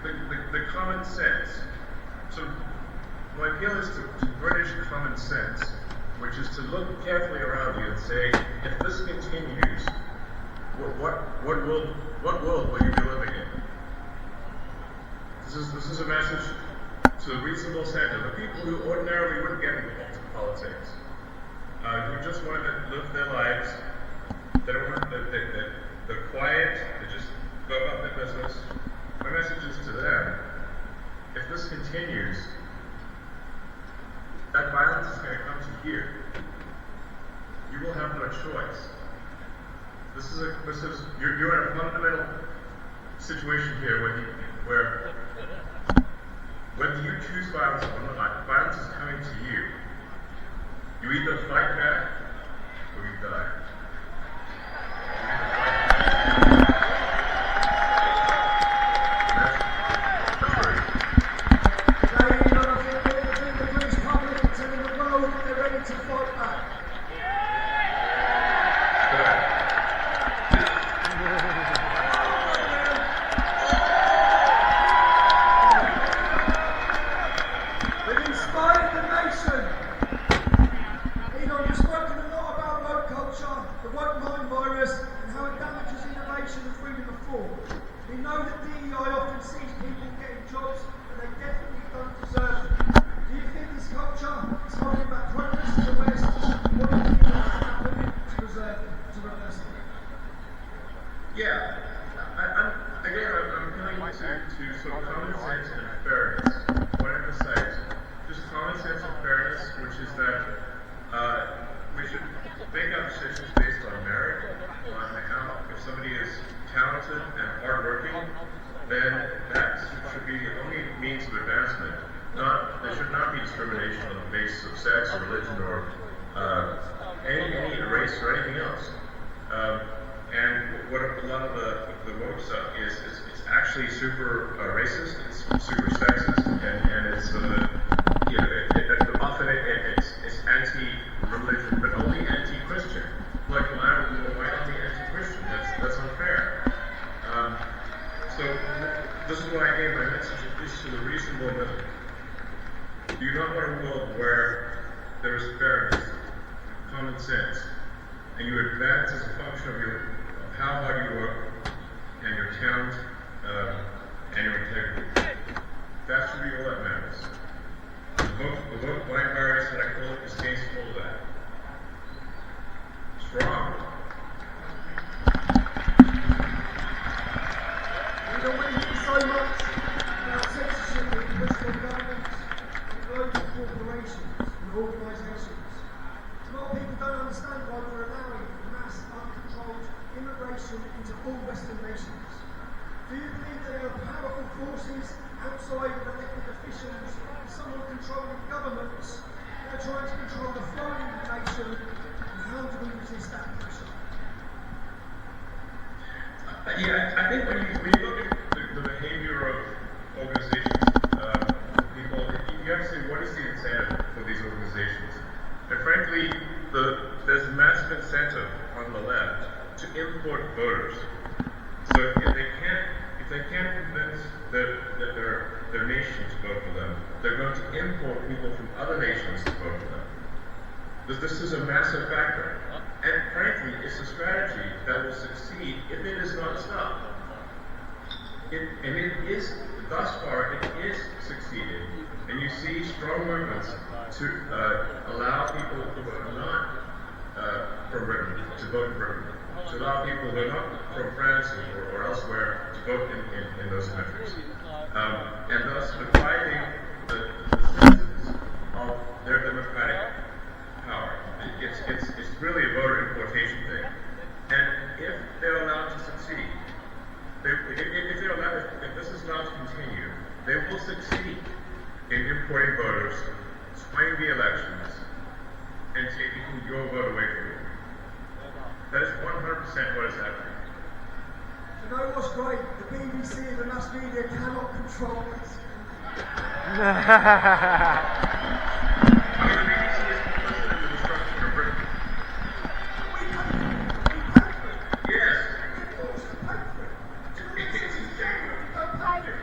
the common sense. So my appeal is to British common sense, which is to look carefully around you and say, if this continues, what world will you be living in? This is a message to the reasonable center, the people who ordinarily wouldn't get involved in politics, who just want to live their lives. They don't want they're quiet. They just go about their business. My message is to them: if this continues, that violence is going to come to you. You will have no choice. You're in a fundamental situation here where whether you choose violence or not, violence is coming to you. You either fight back or you die. This is a massive factor, and frankly, it's a strategy that will succeed if it is not stopped. And it is, thus far, it is succeeding. And you see strong movements to allow people who are not pro-Britain to vote for Britain, to allow people who are not pro-France or elsewhere to vote in those countries, and thus depriving the citizens of their democratic power. It's really a voter importation thing. And if they're allowed to succeed, if this is allowed to continue, they will succeed in importing voters, swaying the elections, and taking your vote away from you. That is 100% what is happening. You know what's great? The BBC and the mass media cannot control this. I mean, the BBC is complicit in the destruction of Britain. We pay for it. Yes. We forced to pay for it. It's insane. Don't pay for it.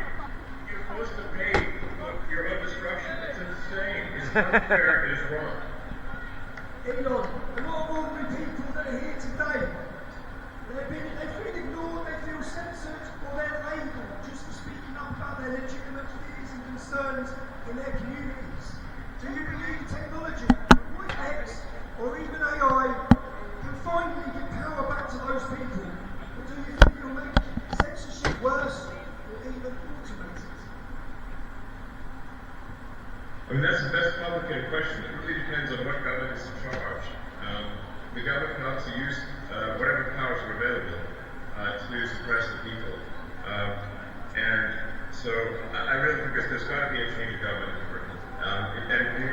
It's unfair, it is wrong. Elon, a lot of ordinary people that are here today, they feel ignored, they feel censored, or they're labelled just for speaking up about their legitimate fears and concerns in their communities. Do you believe technology, X, or even AI can finally give power back to those people? Or do you think it'll make censorship worse, or even automate it? I mean, that's a complicated question. It really depends on what government is in charge. The government can also use whatever powers are available to suppress the people. And so I really think there's got to be a change of government in Britain. And we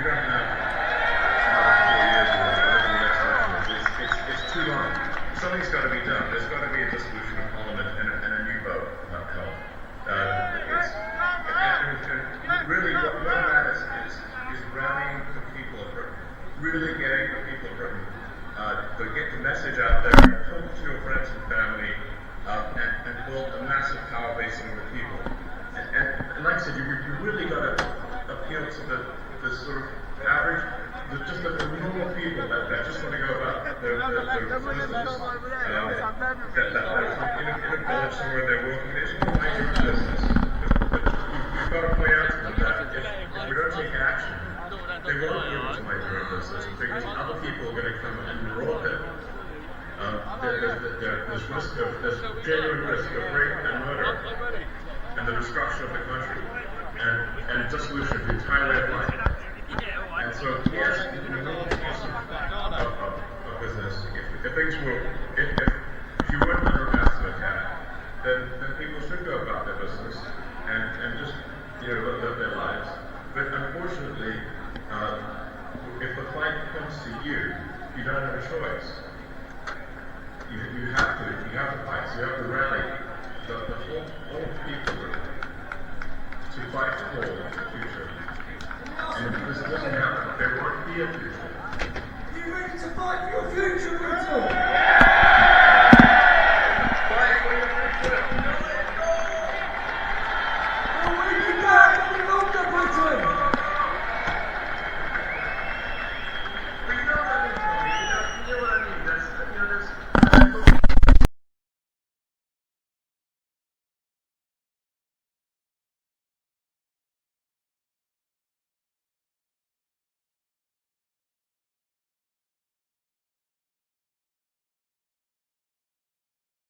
don't have 4 years or whatever the next election is. It's too long. Something's got to be done. There's got to be a dissolution of Parliament and a new vote held. Really, what matters is rallying the people of Britain, really getting the people of Britain to get the message out there, talk to your friends and family, and build a massive power base among the people. And like I said, you really got to appeal to the sort of average, just the normal people that just want to go about their business, that are in a village somewhere they're working, they just want to mind their own business. You've got to point out to them that if we don't take action, they won't be able to mind their own business because other people are going to come and rob them. There's genuine risk of rape and murder and the destruction of the country and dissolution of the entire way of life. And so, yes, in a normal course of business, if things were, if you weren't under a massive attack, then people should go about their business and just live their lives. But unfortunately, if the fight comes to you, you don't have a choice. You have to fight. So you have to